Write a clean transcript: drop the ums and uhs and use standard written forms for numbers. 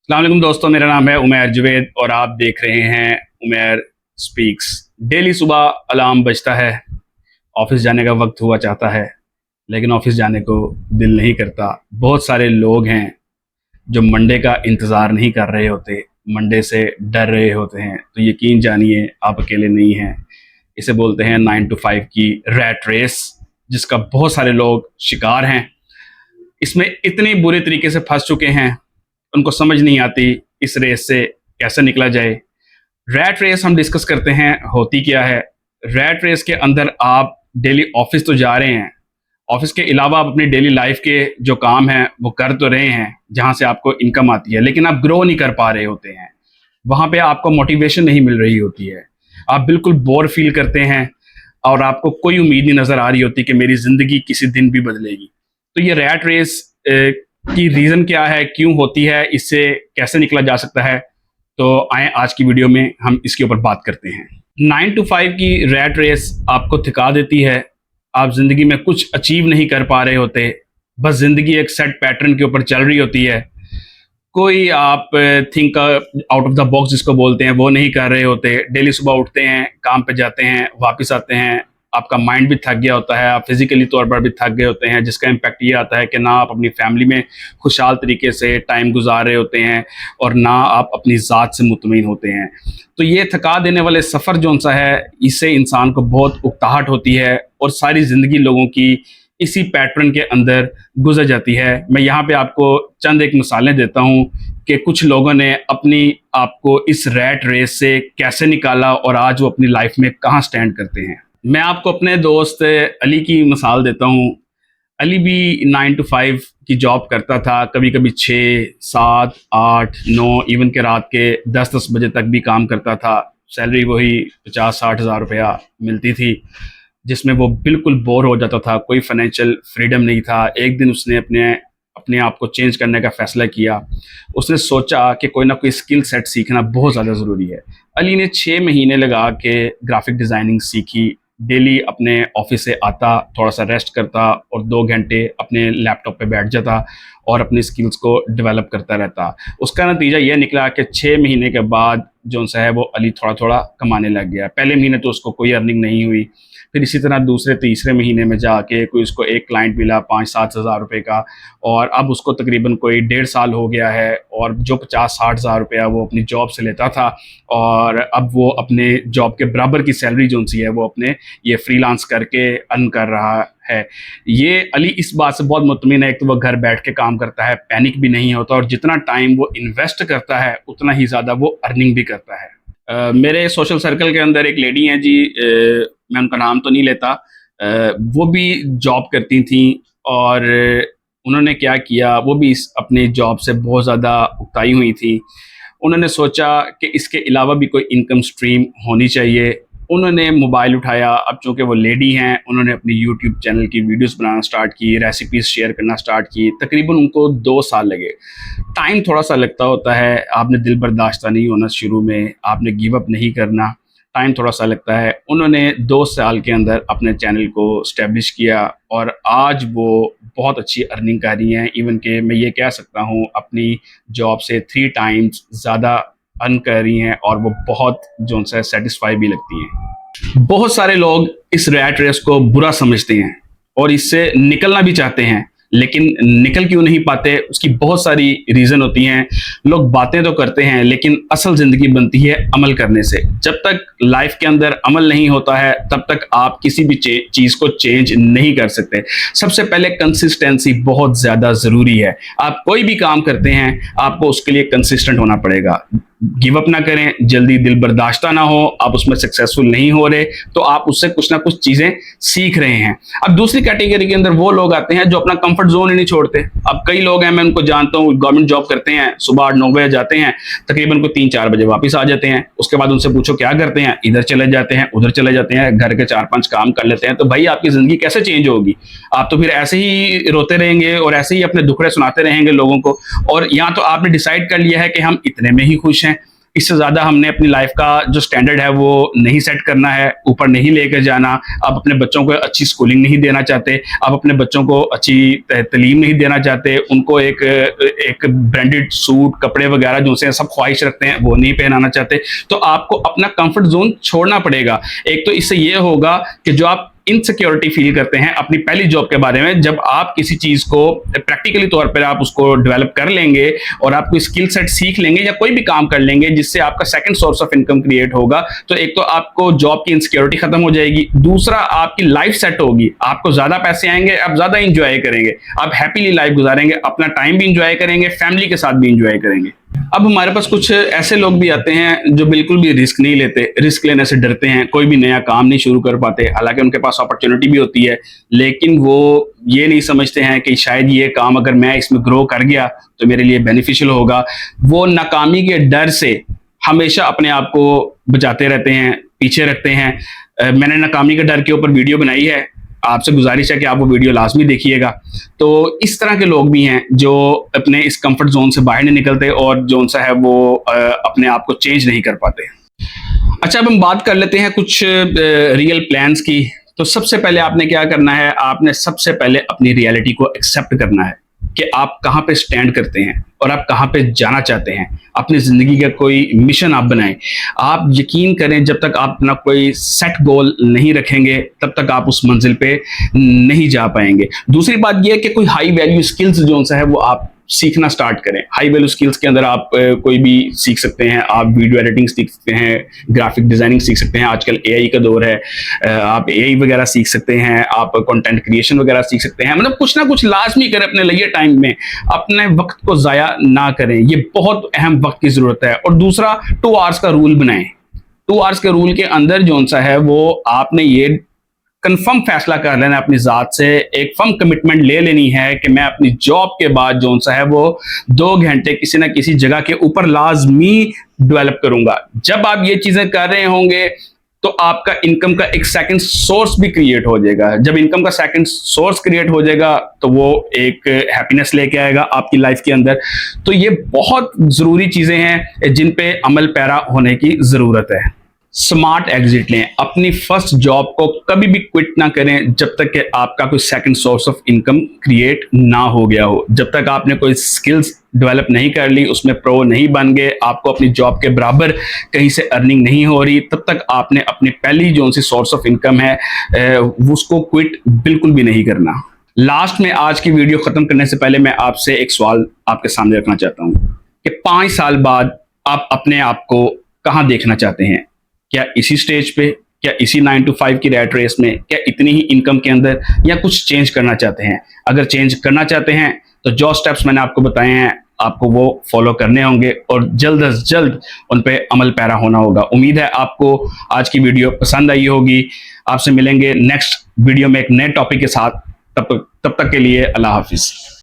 अस्सलाम वालेकुम दोस्तों, मेरा नाम है उमैर जुवेद और आप देख रहे हैं उमैर स्पीक्स। डेली सुबह अलार्म बजता है, ऑफिस जाने का वक्त हुआ चाहता है, लेकिन ऑफिस जाने को दिल नहीं करता। बहुत सारे लोग हैं जो मंडे का इंतज़ार नहीं कर रहे होते, मंडे से डर रहे होते हैं। तो यकीन जानिए आप अकेले नहीं हैं। इसे बोलते हैं 9 to 5 की रैट रेस, जिसका बहुत सारे लोग शिकार हैं। इसमें इतने बुरे तरीके से फंस चुके हैं, उनको समझ नहीं आती इस रेस से कैसे निकला जाए। रैट रेस हम डिस्कस करते हैं होती क्या है। रैट रेस के अंदर आप डेली ऑफिस तो जा रहे हैं, ऑफिस के अलावा आप अपनी डेली लाइफ के जो काम हैं वो कर तो रहे हैं, जहां से आपको इनकम आती है, लेकिन आप ग्रो नहीं कर पा रहे होते हैं। वहां पे आपको मोटिवेशन नहीं मिल रही होती है, आप बिल्कुल बोर फील करते हैं और आपको कोई उम्मीद नहीं नजर आ रही होती कि मेरी जिंदगी किसी दिन भी बदलेगी। तो ये रैट रेस की रीज़न क्या है, क्यों होती है, इससे कैसे निकला जा सकता है, तो आए आज की वीडियो में हम इसके ऊपर बात करते हैं। 9 to 5 की रैट रेस आपको थका देती है, आप ज़िंदगी में कुछ अचीव नहीं कर पा रहे होते, बस ज़िंदगी एक सेट पैटर्न के ऊपर चल रही होती है। कोई आप think out of the box जिसको बोलते हैं वो नहीं कर रहे होते। डेली सुबह उठते हैं, काम पे जाते हैं, वापस आते हैं, आपका माइंड भी थक गया होता है, आप फिजिकली तौर पर भी थक गए होते हैं, जिसका इम्पैक्ट ये आता है कि ना आप अपनी फैमिली में खुशहाल तरीके से टाइम गुजार रहे होते हैं और ना आप अपनी ज़ात से मुतमईन होते हैं। तो ये थका देने वाले सफ़र जो सा है, इससे इंसान को बहुत उकताहट होती है और सारी ज़िंदगी लोगों की इसी पैटर्न के अंदर गुजर जाती है। मैं यहाँ पे आपको चंद एक मिसालें देता हूँ कि कुछ लोगों ने अपनी आपको इस रैट रेस से कैसे निकाला और आज वो अपनी लाइफ में कहाँ स्टैंड करते हैं। मैं आपको अपने दोस्त अली की मिसाल देता हूँ। अली भी 9 to 5 की जॉब करता था, कभी कभी 6, 7, 8, 9 इवन के रात के 10 बजे तक भी काम करता था। सैलरी वही 50-60 हज़ार रुपया मिलती थी, जिसमें वो बिल्कुल बोर हो जाता था, कोई फाइनेंशियल फ्रीडम नहीं था। एक दिन उसने अपने आप को चेंज करने का फ़ैसला किया। उसने सोचा कि कोई ना कोई स्किल सेट सीखना बहुत ज़्यादा ज़रूरी है। अली ने 6 महीने लगा के ग्राफिक डिज़ाइनिंग सीखी। डेली अपने ऑफिस से आता, थोड़ा सा रेस्ट करता और 2 घंटे अपने लैपटॉप पे बैठ जाता और अपनी स्किल्स को डेवलप करता रहता। उसका नतीजा ये निकला कि 6 महीने के बाद जो सा है वो अली थोड़ा थोड़ा कमाने लग गया। पहले महीने तो उसको कोई अर्निंग नहीं हुई, फिर इसी तरह दूसरे तीसरे महीने में जाके कोई उसको एक क्लाइंट मिला 5-7 हज़ार रुपये का, और अब उसको तकरीबन कोई 1.5 साल हो गया है। और जो 50-60 हज़ार रुपया वो अपनी जॉब से लेता था, और अब वो अपने जॉब के बराबर की सैलरी जो सी है वो अपने ये फ्रीलांस करके अर्न कर रहा है। ये अली इस बात से बहुत मुतमिन है, एक तो वो घर बैठ के काम करता है, पैनिक भी नहीं होता, और जितना टाइम वो इन्वेस्ट करता है उतना ही ज़्यादा वो अर्निंग भी करता है। मेरे सोशल सर्कल के अंदर एक लेडी हैं जी, मैं उनका नाम तो नहीं लेता, वो भी जॉब करती थी और उन्होंने क्या किया, वो भी अपनी जॉब से बहुत ज़्यादा उकताई हुई थी। उन्होंने सोचा कि इसके अलावा भी कोई इनकम स्ट्रीम होनी चाहिए। उन्होंने मोबाइल उठाया, अब चूँकि वो लेडी हैं, उन्होंने अपनी यूट्यूब चैनल की वीडियोस बनाना स्टार्ट की, रेसिपीज़ शेयर करना स्टार्ट की। तकरीबन उनको 2 साल लगे। टाइम थोड़ा सा लगता होता है, आपने दिल बर्दाश्ता नहीं होना, शुरू में आपने गिव अप नहीं करना, टाइम थोड़ा सा लगता है। उन्होंने 2 साल के अंदर अपने चैनल को स्टैब्लिश किया और आज वो बहुत अच्छी अर्निंग कर रही हैं। इवन के मैं ये कह सकता हूँ अपनी जॉब से 3 टाइम्स ज़्यादा अर्न कर रही हैं, और वो बहुत जो सा सेटिस्फाई भी लगती हैं। बहुत सारे लोग इस रैट रेस को बुरा समझते हैं और इससे निकलना भी चाहते हैं, लेकिन निकल क्यों नहीं पाते, उसकी बहुत सारी रीज़न होती हैं। लोग बातें तो करते हैं, लेकिन असल ज़िंदगी बनती है अमल करने से। जब तक लाइफ के अंदर अमल नहीं होता है, तब तक आप किसी भी चीज़ को चेंज नहीं कर सकते। सबसे पहले कंसिस्टेंसी बहुत ज़्यादा ज़रूरी है। आप कोई भी काम करते हैं, आपको उसके लिए कंसिस्टेंट होना पड़ेगा। गिव अप ना करें, जल्दी दिल बर्दाश्ता ना हो, आप उसमें सक्सेसफुल नहीं हो रहे तो आप उससे कुछ ना कुछ चीज़ें सीख रहे हैं। अब दूसरी कैटेगरी के अंदर वो लोग आते हैं जो अपना कंफर्ट जोन ही नहीं छोड़ते। अब कई लोग हैं, मैं उनको जानता हूँ, गवर्नमेंट जॉब करते हैं, सुबह 8-9 बजे जाते हैं, तकरीबन को 3-4 बजे वापस आ जाते हैं। उसके बाद उनसे पूछो क्या करते हैं, इधर चले जाते हैं, उधर चले जाते हैं, घर के 4-5 काम कर लेते हैं। तो भाई आपकी ज़िंदगी कैसे चेंज होगी? आप तो फिर ऐसे ही रोते रहेंगे और ऐसे ही अपने दुखड़े सुनाते रहेंगे लोगों को। और यहाँ तो आपने डिसाइड कर लिया है कि हम इतने में ही खुश हैं, इससे ज़्यादा हमने अपनी लाइफ का जो स्टैंडर्ड है वो नहीं सेट करना है, ऊपर नहीं लेकर जाना। आप अपने बच्चों को अच्छी स्कूलिंग नहीं देना चाहते, आप अपने बच्चों को अच्छी तालीम नहीं देना चाहते, उनको एक ब्रांडेड सूट कपड़े वगैरह जो से सब ख्वाहिश रखते हैं वो नहीं पहनाना चाहते, तो आपको अपना कंफर्ट जोन छोड़ना पड़ेगा। एक तो इससे ये होगा कि जो आप इनसिक्योरिटी फील करते हैं अपनी पहली जॉब के बारे में, जब आप किसी चीज को प्रैक्टिकली तौर पर आप उसको डेवलप कर लेंगे और आप कोई स्किल सेट सीख लेंगे या कोई भी काम कर लेंगे जिससे आपका second source of income create होगा, तो एक तो आपको जॉब की इनसिक्योरिटी खत्म हो जाएगी, दूसरा आपकी लाइफ सेट होगी, आपको ज्यादा पैसे आएंगे, आप ज्यादा इंजॉय करेंगे, आप हैप्पीली लाइफ गुजारेंगे, अपना टाइम भी इंजॉय करेंगे, फैमिली के साथ भी इंजॉय करेंगे। अब हमारे पास कुछ ऐसे लोग भी आते हैं जो बिल्कुल भी रिस्क नहीं लेते, रिस्क लेने से डरते हैं, कोई भी नया काम नहीं शुरू कर पाते, हालांकि उनके पास अपॉर्चुनिटी भी होती है, लेकिन वो ये नहीं समझते हैं कि शायद ये काम अगर मैं इसमें ग्रो कर गया तो मेरे लिए बेनिफिशियल होगा। वो नाकामी के डर से हमेशा अपने आप को बचाते रहते हैं, पीछे रखते हैं। मैंने नाकामी के डर के ऊपर वीडियो बनाई है, आपसे गुजारिश है कि आप वो वीडियो लाजमी देखिएगा। तो इस तरह के लोग भी हैं जो अपने इस कंफर्ट जोन से बाहर नहीं निकलते और जो सा है वो अपने आप को चेंज नहीं कर पाते। अच्छा, अब हम बात कर लेते हैं कुछ रियल प्लान्स की। तो सबसे पहले आपने क्या करना है, आपने सबसे पहले अपनी रियलिटी को एक्सेप्ट करना है कि आप कहाँ पे स्टैंड करते हैं और आप कहाँ पे जाना चाहते हैं। अपनी जिंदगी का कोई मिशन आप बनाएं। आप यकीन करें, जब तक आप अपना कोई सेट गोल नहीं रखेंगे तब तक आप उस मंजिल पे नहीं जा पाएंगे। दूसरी बात यह है कि कोई हाई वैल्यू स्किल्स जो सा है वो आप सीखना स्टार्ट करें। हाई वैल्यू स्किल्स के अंदर आप कोई भी सीख सकते हैं, आप वीडियो एडिटिंग सीख सकते हैं, ग्राफिक डिजाइनिंग सीख सकते हैं, आजकल एआई का दौर है, आप एआई वगैरह सीख सकते हैं, आप कंटेंट क्रिएशन वगैरह सीख सकते हैं। मतलब कुछ ना कुछ लाजमी करें अपने लिए टाइम में, अपने वक्त को ज़ाया ना करें, ये बहुत अहम वक्त की ज़रूरत है। और दूसरा, 2 आवर्स का रूल बनाएं। 2 आवर्स के रूल के अंदर जो सा है वो आपने ये कंफर्म फैसला कर लेना अपनी जात से, एक फर्म कमिटमेंट ले लेनी है कि मैं अपनी जॉब के बाद जो सा है वो 2 घंटे किसी ना किसी जगह के ऊपर लाजमी डेवलप करूंगा। जब आप ये चीजें कर रहे होंगे तो आपका इनकम का एक सेकंड सोर्स भी क्रिएट हो जाएगा। जब इनकम का सेकंड सोर्स क्रिएट हो जाएगा तो वो एक हैप्पीनेस लेके आएगा आपकी लाइफ के अंदर। तो ये बहुत जरूरी चीजें हैं जिन पे अमल पैरा होने की जरूरत है। स्मार्ट एग्जिट लें, अपनी फर्स्ट जॉब को कभी भी क्विट ना करें जब तक कि आपका कोई second source of income create ना हो गया हो। जब तक आपने कोई स्किल्स डेवलप नहीं कर ली, उसमें प्रो नहीं बन गए, आपको अपनी जॉब के बराबर कहीं से अर्निंग नहीं हो रही, तब तक आपने अपनी पहली जो सी सोर्स ऑफ इनकम है उसको क्विट बिल्कुल भी नहीं करना। लास्ट में आज की वीडियो खत्म करने से पहले मैं आपसे एक सवाल आपके सामने रखना चाहता हूं कि 5 साल बाद आप अपने आप को कहां देखना चाहते हैं? क्या इसी स्टेज पे, क्या इसी 9 to 5 की रैट रेस में, क्या इतनी ही इनकम के अंदर, या कुछ चेंज करना चाहते हैं? अगर चेंज करना चाहते हैं तो जो स्टेप्स मैंने आपको बताए हैं आपको वो फॉलो करने होंगे और जल्द से जल्द उन पे अमल पैरा होना होगा। उम्मीद है आपको आज की वीडियो पसंद आई होगी। आपसे मिलेंगे नेक्स्ट वीडियो में एक नए टॉपिक के साथ। तब तक के लिए अल्लाह हाफिज।